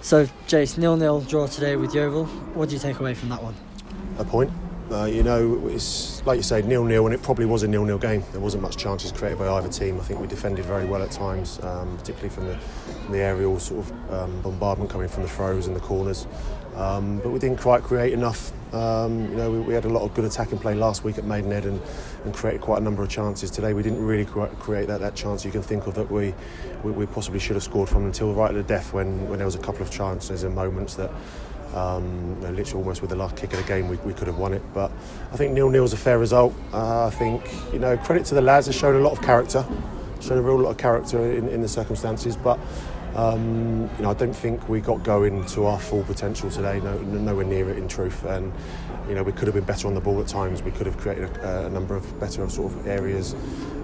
So, Jace, 0-0 draw today with Yeovil. What do you take away from that one? A point. It's like you say, 0-0, and it probably was a 0-0 game. There wasn't much chances created by either team. I think we defended very well at times, particularly from the aerial sort of bombardment coming from the throws and the corners. But we didn't quite create enough. We had a lot of good attacking play last week at Maidenhead and created quite a number of chances. Today we didn't really create that chance you can think of that we possibly should have scored from until right at the death when there was a couple of chances and moments that literally almost with the last kick of the game we could have won it. But I think 0-0 is a fair result. I think credit to the lads, they've shown a lot of character, shown a real lot of character in the circumstances, but I don't think we got going to our full potential today. Nowhere near it in truth, and we could have been better on the ball at times. We could have created a number of better sort of areas,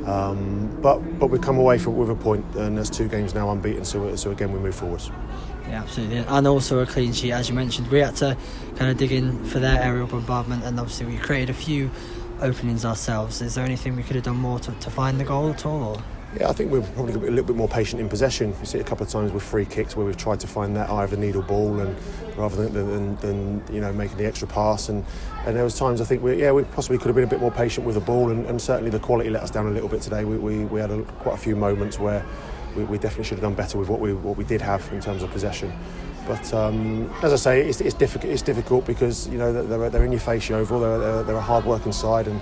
but we come away with a point, and there's 2 games now unbeaten. So again we move forwards. Yeah, absolutely, and also a clean sheet, as you mentioned. We had to kind of dig in for their aerial bombardment, and obviously we created a few openings ourselves. Is there anything we could have done more to find the goal at all? Or? Yeah, I think we're probably a little bit more patient in possession. You see it a couple of times with free kicks where we've tried to find that eye of the needle ball, and rather than making the extra pass. And there was times I think we possibly could have been a bit more patient with the ball, and certainly the quality let us down a little bit today. We had quite a few moments where we definitely should have done better with what we did have in terms of possession. But as I say, it's difficult because they're in your face, Yeovil. They're a hard-working side, and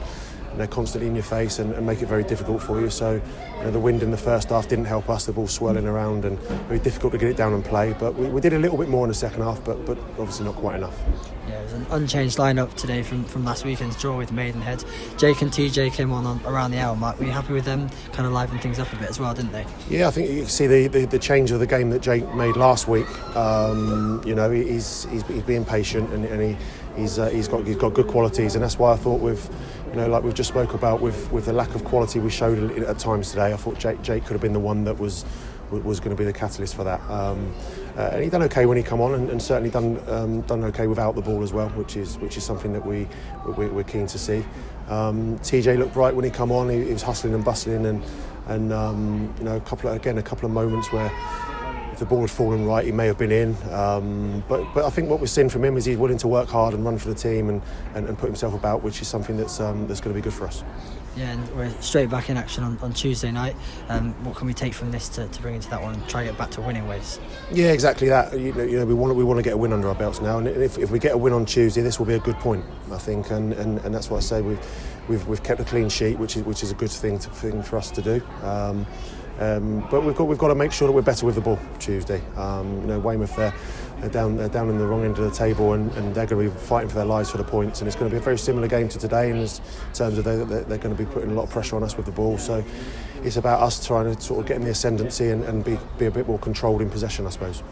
they're constantly in your face and make it very difficult for you. So the wind in the first half didn't help us. The ball swirling around and very difficult to get it down and play. But we did a little bit more in the second half, but obviously not quite enough. Yeah, it was an unchanged lineup today from last weekend's draw with Maidenhead. Jake and TJ came on around the hour mark. Were you happy with them? Kind of livened things up a bit as well, didn't they? Yeah, I think you can see the change of the game that Jake made last week. He's being patient and he's got good qualities, and that's why I thought like we've just spoke about with the lack of quality we showed at times today, I thought Jake could have been the one that was going to be the catalyst for that. And he done okay when he come on, and certainly done okay without the ball as well, which is something that we're keen to see. TJ looked bright when he come on. He was hustling and bustling, and a couple of moments where if the ball had fallen right, he may have been in. But I think what we've seen from him is he's willing to work hard and run for the team and put himself about, which is something that's going to be good for us. Yeah, and we're straight back in action on Tuesday night. What can we take from this to bring into that one and try to get back to winning ways? Yeah, exactly that. We want to get a win under our belts now, and if we get a win on Tuesday, this will be a good point, I think, and that's what I say. We've kept a clean sheet, which is a good thing for us to do. But we've got to make sure that we're better with the ball Tuesday. Weymouth, they're down in the wrong end of the table, and they're going to be fighting for their lives for the points, and it's going to be a very similar game to today in terms of they're going to be putting a lot of pressure on us with the ball. So it's about us trying to sort of get in the ascendancy and be a bit more controlled in possession, I suppose.